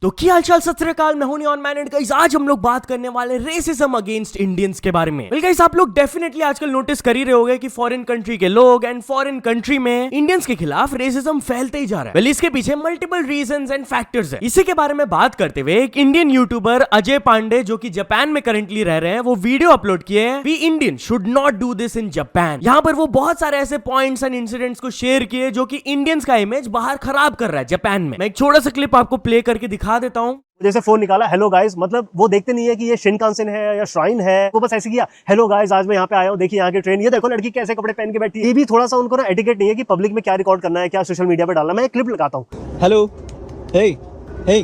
तो क्या हालचाल, सत श्री अकाल, मैं हूं नियॉन मैन एंड गाइस आज हम लोग बात करने वाले रेसिज्म अगेंस्ट इंडियंस के बारे में। गाइस आप लोग डेफिनेटली आजकल नोटिस कर ही रहे होंगे कि फॉरेन कंट्री के लोग एंड फॉरेन कंट्री में इंडियंस के खिलाफ रेसिज्म फैलते ही जा रहा है। वेल इसके पीछे मल्टीपल रीजंस एंड फैक्टर्स है। इसी के बारे में बात करते हुए एक इंडियन यूट्यूबर अजय पांडे जो कि जापान में करंटली रह रहे हैं, वो वीडियो अपलोड किए हैं, we Indian should not do this in Japan. यहाँ पर वो बहुत सारे ऐसे पॉइंट्स एंड इंसिडेंट्स को शेयर किए जो कि इंडियंस का इमेज बाहर खराब कर रहा है जापान में। मैं एक छोटा सा क्लिप आपको प्ले करके दिखा देता हूँ। जैसे फोन निकाला, हेलो गाइस, मतलब वो देखते नहीं है कि ये शिनकानसेन है या श्राइन है, वो बस ऐसे किया, हेलो गाइस आज मैं यहाँ पे आया हूँ, देखिए यहाँ की ट्रेन, ये देखो लड़की कैसे कपड़े पहन के बैठी है। ये भी थोड़ा सा उनको ना एटिकेट नहीं है कि पब्लिक में क्या रिकॉर्ड करना है, क्या सोशल मीडिया पे डालना। मैं एक क्लिप लगाता हूँ। हेलो, हे हे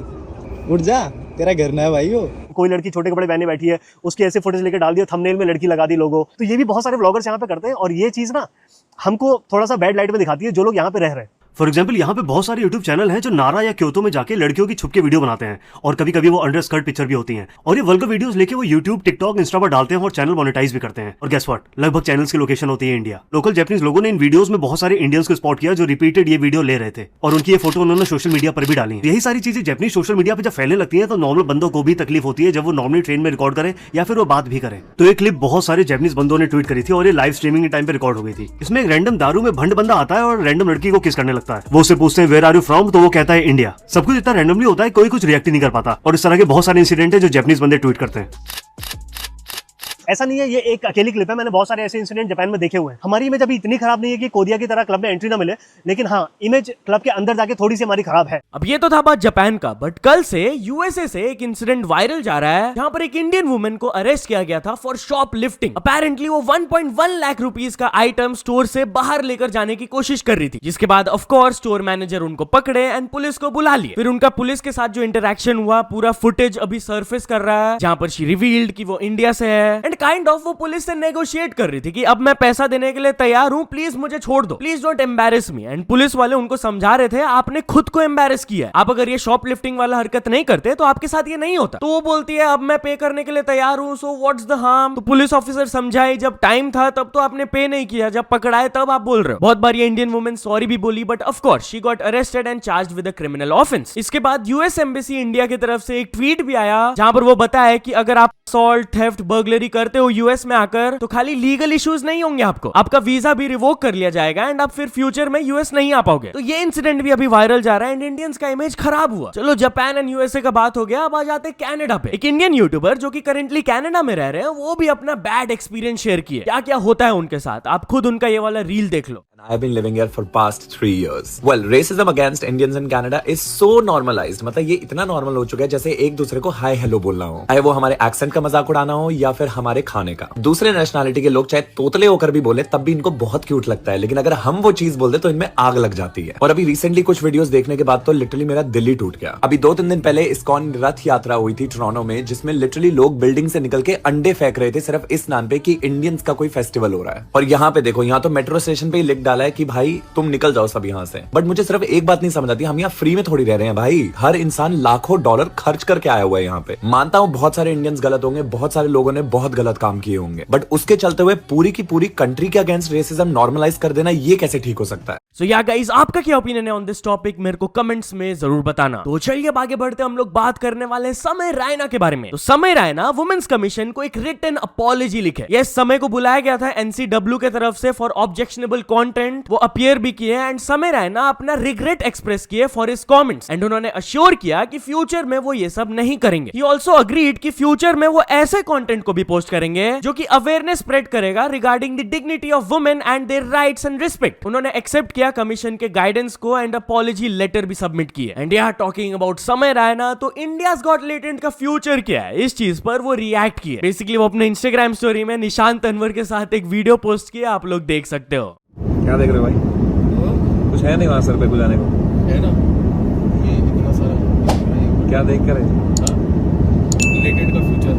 उठ जा, तेरा घर ना है भाई। हो कोई लड़की छोटे कपड़े पहने बैठी है, उसकी ऐसे फुटेज लेकर डाल दिया, थंबनेल में लड़की लगा दी लोगो। तो ये भी बहुत सारे व्लॉगर्स यहाँ पे करते हैं और ये चीज ना हमको थोड़ा सा बैड लाइट में दिखाती है जो लोग यहाँ पे रह रहे हैं। फॉर एग्जाम्पल यहाँ पे बहुत सारे यूट्यूब चैनल हैं जो नारा या क्योतो में जाके लड़कियों की छुप के वीडियो बनाते हैं और कभी कभी वो अंडर स्कर्ट पिक्चर भी होती हैं और ये वल्गर वीडियोस लेके वो यूट्यूब, टिकटॉक, इंस्टा पर डालते हैं और चैनल मोनेटाइज भी करते हैं। और गेस व्हाट, लगभग चैनल्स की लोकेशन होती है इंडिया। लोकल जापानीज लोगों ने इन वीडियोस में बहुत सारे इंडियंस को स्पॉट किया जो रिपीटेड ये वीडियो ले रहे थे और उनकी ये फोटो उन्होंने सोशल मीडिया पर भी डाली है। यही सारी चीजें जापानीज सोशल मीडिया पर जब फैलने लगती है तो नॉर्मल बंदों को भी तकलीफ होती है जब वो नॉर्मली ट्रेन में रिकॉर्ड करें या फिर वो बात भी करें। तो ये क्लिप बहुत सारे जापानीज बंदों ने ट्वीट करी थी और ये लाइव स्ट्रीमिंग के टाइम पे रिकॉर्ड हो गई थी। इसमें एक रैंडम दारू में भंड बंदा आता है और रैंडम लड़की को किस करने लगता है। वो उससे पूछते हैं वेयर आर यू फ्रॉम, तो वो कहता है इंडिया। सब कुछ इतना रैंडमली होता है, कोई कुछ रिएक्ट नहीं कर पाता। और इस तरह के बहुत सारे इंसिडेंट है जो जापानीज बंदे ट्वीट करते हैं। ऐसा नहीं है ये एक अकेली क्लिप है, मैंने बहुत सारे ऐसे इंसिडेंट जापान में देखे हुए हैं। हमारी इमेज अभी इतनी खराब नहीं है कि कोरिया की तरह क्लब में एंट्री ना मिले, लेकिन हाँ इमेज क्लब के अंदर जाके थोड़ी सी हमारी खराब है। अब ये तो था बात जापान का, बट कल से यूएसए से एक इंसिडेंट वायरल जा रहा है जहां पर एक इंडियन वुमेन को अरेस्ट किया गया था फॉर शॉप लिफ्टिंग। अपेरेंटली वो 1.1 लाख रुपीस का आइटम स्टोर से बाहर लेकर जाने की कोशिश कर रही थी, जिसके बाद ऑफ कोर्स स्टोर मैनेजर उनको पकड़े एंड पुलिस को बुला लिए। फिर उनका पुलिस के साथ जो इंटरेक्शन हुआ, पूरा फुटेज अभी सरफेस कर रहा है जहां पर शी रिवील्ड कि वो इंडिया से है एंड काइंड ऑफ वो पुलिस से नेगोशिएट कर रही थी कि अब मैं पैसा देने के लिए तैयार हूं, प्लीज मुझे छोड़ दो, please don't embarrass me. And police वाले उनको समझा रहे थे आपने खुद को एम्बैरेस किया है, आप अगर ये शॉप लिफ्टिंग वाला हरकत नहीं करते तो आपके साथ ये नहीं होता। तो वो बोलती है अब मैं पे करने के लिए तैयार हूं, सो व्हाट्स द हार्म। तो पुलिस ऑफिसर समझाए जब टाइम था तब तो आपने पे नहीं किया, जब पकड़ाए तब आप बोल रहे हो। बहुत बार ये इंडियन वुमेन सॉरी भी बोली, but of course she got arrested and charged with a criminal offence. इसके बाद यूएस एम्बेसी इंडिया की तरफ से एक ट्वीट भी आया जहां पर वो बताया कि अगर आप असॉल्ट, थेफ्ट, बर्गलरी करते हो यूएस में आकर तो खाली लीगल इश्यूज नहीं होंगे, आपको आपका वीजा भी रिवोक कर लिया जाएगा एंड आप फिर फ्यूचर में यूएस नहीं आ पाओगे। तो ये इंसिडेंट भी अभी वायरल जा रहा है एंड इंडियंस का इमेज खराब हुआ। चलो जापान एंड यूएसए का बात हो गया, अब आ जाते हैं कनाडा पे। एक इंडियन यूट्यूबर जो कि करंटली कनाडा में रह रहे हैं, वो भी अपना बैड एक्सपीरियंस शेयर किए। क्या क्या होता है उनके साथ, आप खुद उनका ये वाला रील देख लो। I've been living here for past 3 years. Well, racism against Indians in Canada is so normalized. मतलब ये इतना नॉर्मल हो चुका है जैसे एक दूसरे को हाय हेलो बोलना हो, चाहे वो हमारे एक्सेंट का मजाक उड़ाना हो या फिर हमारे खाने का। दूसरे नेशनैलिटी के लोग चाहे तोतले होकर भी बोले तब भी इनको बहुत क्यूट लगता है, लेकिन अगर हम वो चीज बोल दे तो इनमें आग लग जाती है। और अभी रिसेंटली कुछ वीडियोस देखने के बाद तो लिटरली मेरा दिल ही टूट गया। अभी 2-3 दिन पहले इस्कॉन रथ यात्रा हुई थी टोरंटो में, जिसमें लिटरली लोग बिल्डिंग से निकल के अंडे फेंक रहे थे सिर्फ इस नाम पे कि इंडियंस का कोई फेस्टिवल हो रहा है। और यहाँ पे देखो, यहाँ तो मेट्रो स्टेशन पे ही लिख डाला है कि भाई तुम निकल जाओ सब यहाँ से। बट मुझे सिर्फ एक बात नहीं समझ आती, हम यहाँ फ्री में थोड़ी रह रहे हैं भाई। हर इंसान लाखों डॉलर खर्च करके आया हुआ है यहाँ पे। मानता हूँ बहुत सारे इंडियंस गलत होंगे, बहुत सारे लोगों ने बहुत गलत काम किए होंगे, बट उसके चलते हुए पूरी की पूरी कंट्री के अगेंस्ट रेसिज्म नॉर्मलाइज कर देना, ये कैसे ठीक हो सकता है? सो या गाइस, आपका क्या ओपिनियन है ऑन दिस टॉपिक, मेरे को कमेंट्स में जरूर बताना। तो चलिए अब आगे बढ़ते, हम लोग बात करने वाले हैं समय रायना के बारे में। तो समय रायना वुमेन्स कमीशन को एक रिटन अपॉलॉजी लिखे। ये समय को बुलाया गया था एनसीडब्ल्यू के तरफ से फॉर ऑब्जेक्शनेबल कंटेंट, वो अपीयर भी किए एंड समय रायना अपना रिग्रेट एक्सप्रेस किए फॉर हिज कमेंट्स एंड उन्होंने अश्योर किया कि फ्यूचर में वो ये सब नहीं करेंगे। ही आल्सो अग्रीड कि फ्यूचर में वो ऐसे कंटेंट को भी पोस्ट करेंगे जो कि अवेयरनेस स्प्रेड करेगा regarding the dignity of women and their rights and respect. उन्होंने एक्सेप्ट किया कमीशन के गाइडेंस को एंड अपॉलॉजी लेटर भी सबमिट किए। एंड यहाँ टॉकिंग अबाउट समय रायना, तो इंडियाज गॉट लेटेंट का फ्यूचर क्या है, इस चीज पर वो रिएक्ट किए। बेसिकली वो अपने इंस्टाग्राम स्टोरी में निशांत तन्वर के साथ एक वीडियो पोस्ट किया, आप लोग देख सकते हो। क्या देख रहे हो भाई? कुछ है नहीं वहां सर पे बुलाने को? है ना, ये इतना सारा क्या देख कर रिलेटेड का फ्यूचर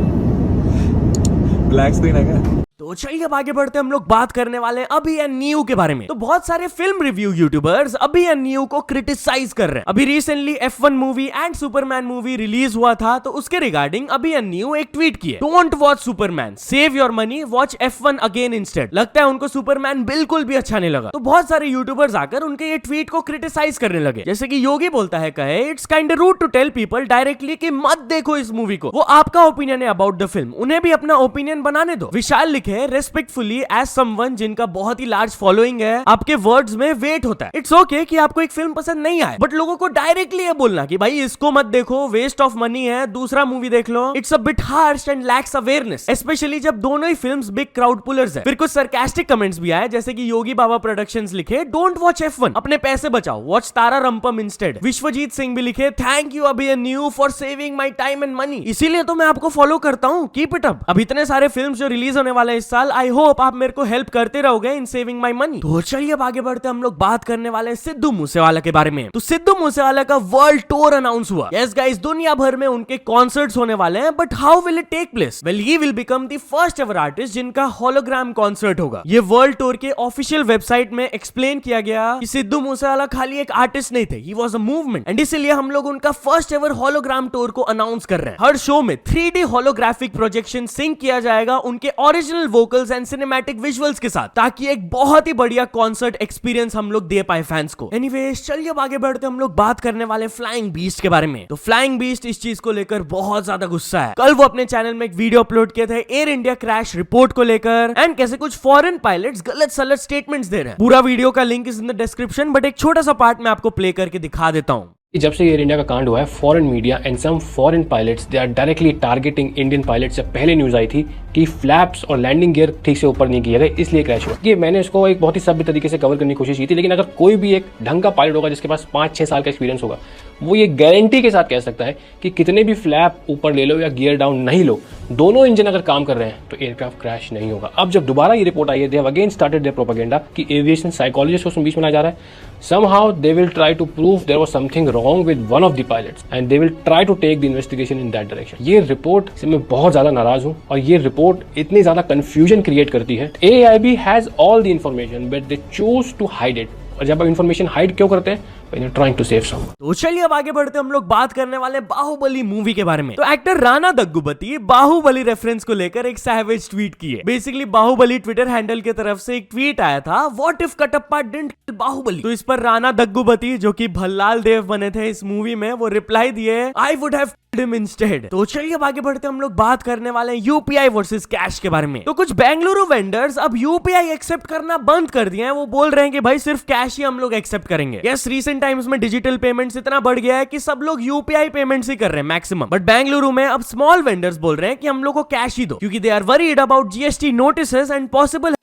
ब्लैक स्क्रीन है क्या? तो चलिए अब आगे बढ़ते हम लोग बात करने वाले हैं अभी एंड न्यू के बारे में। तो बहुत सारे फिल्म रिव्यू यूट्यूबर्स अभी एंड न्यू को क्रिटिसाइज कर रहे हैं। अभी recently F1 movie and Superman movie release हुआ था, तो उसके रिगार्डिंग अभी एंड न्यू एक ट्वीट किए, don't watch Superman, save your money, watch F1 again instead. लगता है उनको सुपरमैन बिल्कुल भी अच्छा नहीं लगा। तो बहुत सारे यूट्यूबर्स आकर उनके ये ट्वीट को क्रिटिसाइज करने लगे। जैसे कि योगी बोलता है, कहे it's kind rude to tell people directly कि मत देखो इस मूवी को, वो आपका ओपिनियन है अबाउट द फिल्म, उन्हें भी अपना ओपिनियन बनाने दो। विशाल लिखे, रेस्पेक्टफुली एज समवन जिनका बहुत ही लार्ज फॉलोइंग है, आपके वर्ड्स में वेट होता है। इट्स ओके कि आपको एक फिल्म पसंद नहीं आए, बट लोगों को डायरेक्टली ये बोलना कि भाई इसको मत देखो, वेस्ट ऑफ मनी है, दूसरा मूवी देख लो, it's a bit harsh and lacks awareness, specially जब दोनों ही फिल्म्स बिग क्राउड पुलर्स है। फिर कुछ सरकास्टिक कमेंट्स भी आए, जैसे कि योगी बाबा प्रोडक्शंस लिखे, डोंट वॉच F1, अपने पैसे बचाओ, वॉच तारा रंपम इंस्टेड। विश्वजीत सिंह भी लिखे, thank you Abhinav for saving my time and money, इसीलिए तो मैं आपको फॉलो करता हूँ, कीप इट अप। अब इतने सारे फिल्म्स जो रिलीज होने वाले हैं इस साल, आई होप आप मेरे को हेल्प करते रहोगे इन सेविंग माई मनी। तो चलिए अब आगे बढ़ते हम लोग बात करने वाले हैं सिद्धू मूसेवाला के बारे में। तो सिद्धू मूसेवाला का वर्ल्ड टूर अनाउंस हुआ। यस गाइस, दुनिया भर में उनके कॉन्सर्ट्स होने वाले हैं, but how will it take place? Well, he will become the first ever artist जिनका होलोग्राम कॉन्सर्ट होगा। ये वर्ल्ड टूर के ऑफिशियल वेबसाइट में एक्सप्लेन किया गया कि सिद्धू मूसेवाला खाली एक आर्टिस्ट नहीं थे, he was a movement, and इसीलिए हम लोग उनका फर्स्ट एवर होलोग्राम टूर को अनाउंस कर रहे हैं। हर शो में 3D होलोग्राफिक प्रोजेक्शन सिंक किया जाएगा उनके original vocals and cinematic visuals के साथ, ताकि एक बहुत ही बढ़िया कॉन्सर्ट एक्सपीरियंस हम लोग दे पाए फैंस को। एनीवेज, चलिए अब आगे बढ़ते हम लोग बात करने वाले फ्लाइंग बीस्ट के बारे में। तो फ्लाइंग बीस्ट इस चीज को लेकर बहुत ज्यादा गुस्सा है। कल वो अपने चैनल में एक वीडियो अपलोड किए थे एयर इंडिया क्रैश रिपोर्ट को लेकर, एंड कैसे कुछ फॉरेन पायलट्स गलत सलत स्टेटमेंट्स दे रहे हैं। पूरा वीडियो का link is in the description, but एक छोटा सा पार्ट मैं आपको प्ले करके दिखा देता हूँ। जब से एयर इंडिया का कांड हुआ है, foreign media and some foreign pilots they are directly targeting Indian pilots. से पहले न्यूज आई थी कि फ्लैप्स और लैंडिंग गियर ठीक से ऊपर नहीं किए गए, इसलिए क्रैश हुआ। ये मैंने इसको एक बहुत ही सभ्य तरीके से कवर करने की कोशिश की थी, लेकिन अगर कोई भी एक ढंग का पायलट होगा जिसके पास 5-6 साल का एक्सपीरियंस होगा, वो ये गारंटी के साथ कह सकता है कि कितने भी फ्लैप ऊपर ले लो या गियर डाउन नहीं लो, दोनों इंजन अगर काम कर रहे हैं तो एयरक्राफ्ट क्रैश नहीं होगा। अब जब दोबारा ये रिपोर्ट आई है, they have again started their propaganda कि एविएशन साइकोलॉजिस्ट को उसमें बीच में लाया जा रहा है। Somehow they will try to prove there was something wrong with one of the pilots and they will try to take the investigation in that direction. ये report से मैं बहुत ज्यादा नाराज हूँ, और ये रिपोर्ट इतनी ज्यादा कंफ्यूजन क्रिएट करती है। AIB has all the information but they choose to hide it. और जब आप इन्फॉर्मेशन हाइड क्यों करते हैं? When you're trying to save someone. तो चलिए अब आगे बढ़ते हम लोग बात करने वाले बाहुबली मूवी के बारे में। तो एक्टर राणा दग्गुबती बाहुबली रेफरेंस को लेकर एक सैवेज ट्वीट किए। बेसिकली बाहुबली ट्विटर हैंडल की तरफ से एक ट्वीट आया था, व्हाट इफ कटप्पा डिडंट किल बाहुबली। तो इस पर राणा दग्गुबती, जो कि भल्लाल देव बने थे इस मूवी में, वो रिप्लाई दिए, I would have him instead। तो चलिए अब आगे बढ़ते हम लोग बात करने वाले हैं यूपीआई वर्सेस कैश के बारे में। तो कुछ बेंगलुरु वेंडर्स अब यूपीआई एक्सेप्ट करना बंद कर दिए हैं। वो बोल रहे हैं कि भाई सिर्फ कैश ही हम लोग एक्सेप्ट करेंगे। यस, रीसेंट टाइम्स में डिजिटल पेमेंट्स इतना बढ़ गया है कि सब लोग यूपीआई पेमेंट्स ही कर रहे हैं मैक्सिमम, बट बेंगलुरु में अब स्मॉल वेंडर्स बोल रहे हैं कि हम लोग को कैश ही दो, क्योंकि they are worried about GST notices and possible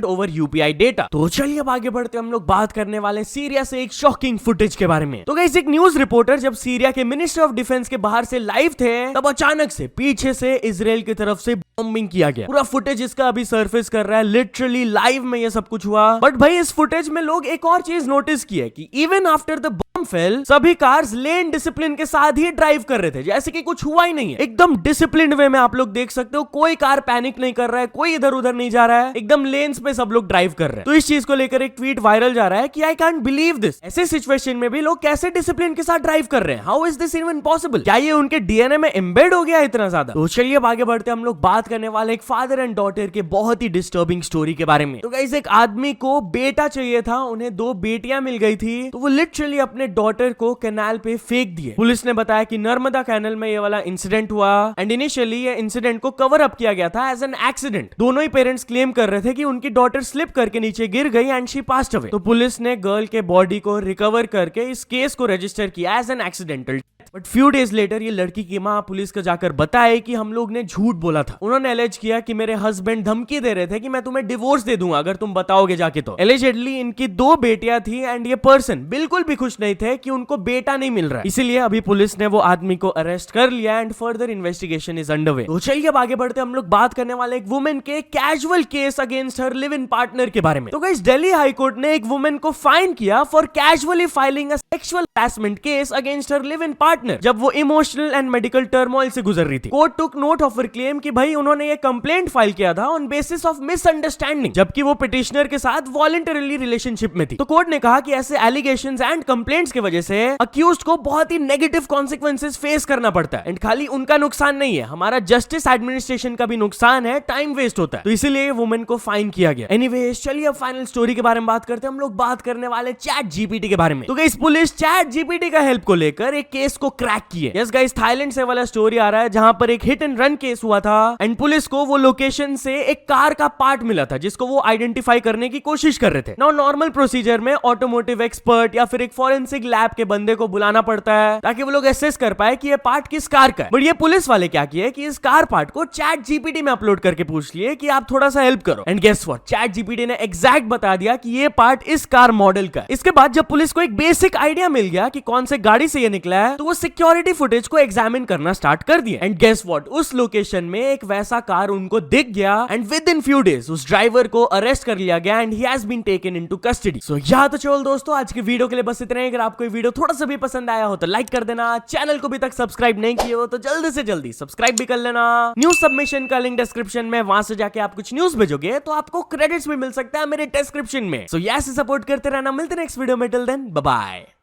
over UPI data. तो चलिए अब आगे बढ़ते हम लोग बात करने वाले सीरिया से एक शॉकिंग फुटेज के बारे में। तो गाइस, एक न्यूज रिपोर्टर जब सीरिया के मिनिस्टर ऑफ डिफेंस के बाहर से लाइव थे, तब अचानक से पीछे से इजराइल की तरफ से बॉम्बिंग किया गया। पूरा फुटेज इसका अभी सरफेस कर रहा है, लिटरली लाइव में ये सब कुछ हुआ। बट भाई, इस फुटेज में लोग एक और चीज नोटिस की है कि even after the bomb fail, सभी कार्स लेन डिसिप्लिन के साथ ही ड्राइव कर रहे थे, जैसे कि कुछ हुआ ही नहीं है। एकदम डिसिप्लिन्ड वे में आप लोग देख सकते हो, कोई कार पैनिक नहीं कर रहा है, कोई इधर उधर नहीं जा रहा है, एकदम लेन्स पे सब लोग ड्राइव कर रहे हैं। तो इस चीज को लेकर एक ट्वीट वायरल जा रहा है कि आई कांट बिलीव दिस, ऐसे सिचुएशन में भी लोग कैसे डिसिप्लिन के साथ ड्राइव कर रहे हैं, how is this even possible? क्या ये उनके डीएनए में एम्बेड हो गया इतना ज्यादा? तो चलिए अब आगे बढ़ते हम लोग बात करने वाले एक फादर एंड डॉटर के बहुत ही डिस्टर्बिंग स्टोरी के बारे में। तो गाइस, एक आदमी को बेटा चाहिए था, उन्हें 2 बेटियां मिल गई थी, तो वो लिटरली अपने डॉटर को कैनाल पे फेंक दिए। पुलिस ने बताया कि नर्मदा कैनल में ये वाला इंसिडेंट हुआ, एंड इनिशियली ये इंसिडेंट को कवर अप किया गया था एज एन एक्सीडेंट। दोनों ही पेरेंट्स क्लेम कर रहे थे कि उनकी डॉटर स्लिप करके नीचे गिर गई एंड शी पास्ड अवे। तो पुलिस ने गर्ल के बॉडी को रिकवर करके इस केस को रजिस्टर किया as an accidental. But few days later ये लड़की की माँ पुलिस को जाकर बताए कि हम लोग ने झूठ बोला था। उन्होंने एलेज किया कि मेरे हस्बैंड धमकी दे रहे थे कि मैं तुम्हें डिवोर्स दे दूंगा अगर तुम बताओगे जाके। तो एलिजेडली इनकी 2 बेटियां थी, एंड ये पर्सन बिल्कुल भी खुश नहीं थे कि उनको बेटा नहीं मिल रहा है। इसीलिए अभी पुलिस ने वो आदमी को अरेस्ट कर लिया and further investigation is under way. तो चलिए अब आगे बढ़ते हम लोग बात करने वाले एक वुमेन के casual case against her live in partner के बारे में। तो गाइस, दिल्ली हाई कोर्ट ने एक वुमेन को फाइन किया for casually filing a sexual harassment case against her live in partner. Partner जब वो इमोशनल एंड मेडिकल टर्मोइल से गुजर रही थी। Court took note of her claim कि भाई उन्होंने ये कंप्लेंट फाइल किया था ऑन बेसिस ऑफ मिसअंडरस्टैंडिंग, जबकि वो पिटिशनर के साथ वॉलंटरीली रिलेशनशिप में थी। तो कोर्ट ने कहा कि ऐसे एलिगेशंस एंड कंप्लेंट्स की वजह से अक्यूज्ड को बहुत ही नेगेटिव कॉन्सिक्वेंसेस फेस करना पड़ता है। एंड खाली उनका नुकसान नहीं है, हमारा जस्टिस एडमिनिस्ट्रेशन का भी नुकसान है, टाइम वेस्ट होता है। तो इसीलिए वुमेन को फाइन किया गया। एनीवेज चलिए अब फाइनल स्टोरी के बारे में बात करते हैं। हम लोग बात करने वाले चैट जीपीटी के बारे में। तो गाइस पुलिस चैट जीपीटी का हेल्प को लेकर एक केस को क्रैक किए। यस गाइस, थाईलैंड से वाला स्टोरी आ रहा है जहां पर एक हिट एंड रन केस हुआ था एंड पुलिस को वो लोकेशन से एक कार का पार्ट मिला था जिसको वो आइडेंटिफाई करने की कोशिश कर रहे थे। नाउ नॉर्मल प्रोसीजर में ऑटोमोटिव एक्सपर्ट या फिर एक फॉरेंसिक लैब के बंदे को बुलाना पड़ता है ताकि वो लोग एसेस कर पाए कि ये पार्ट किस कार का है। बट ये पुलिस वाले क्या किए कि इस कार पार्ट को चैट जीपीटी में अपलोड करके पूछ लिए कि आप थोड़ा सा हेल्प करो। And guess what, ChatGPT ने एग्जैक्ट बता दिया कि ये पार्ट इस कार मॉडल का है। इसके बाद जब पुलिस को एक बेसिक आइडिया मिल गया कि कौन से गाड़ी से ये निकला है, तो वो सिक्योरिटी फुटेज को एग्जामिन करना स्टार्ट कर दिया। एंड गेस व्हाट, उस लोकेशन में एक वैसा कार उनको दिख गया and within few days उस ड्राइवर को अरेस्ट कर लिया गया and he has been taken into custody. So या तो चलो दोस्तों, आज की वीडियो के लिए बस इतना ही। अगर आपको ये वीडियो थोड़ा सा भी पसंद आया हो तो लाइक कर देना, चैनल को भी तक सब्सक्राइब नहीं किए हो तो जल्दी से जल्दी सब्सक्राइब भी कर लेना। न्यूज सबमिशन का लिंक डिस्क्रिप्शन में, वहां से जाके आप कुछ न्यूज भेजोगे तो आपको क्रेडिट्स भी मिल सकता है मेरे डिस्क्रिप्शन में। सो ऐसे सपोर्ट करते रहना। मिलते हैं नेक्स्ट वीडियो में, टिल देन बाय बाय।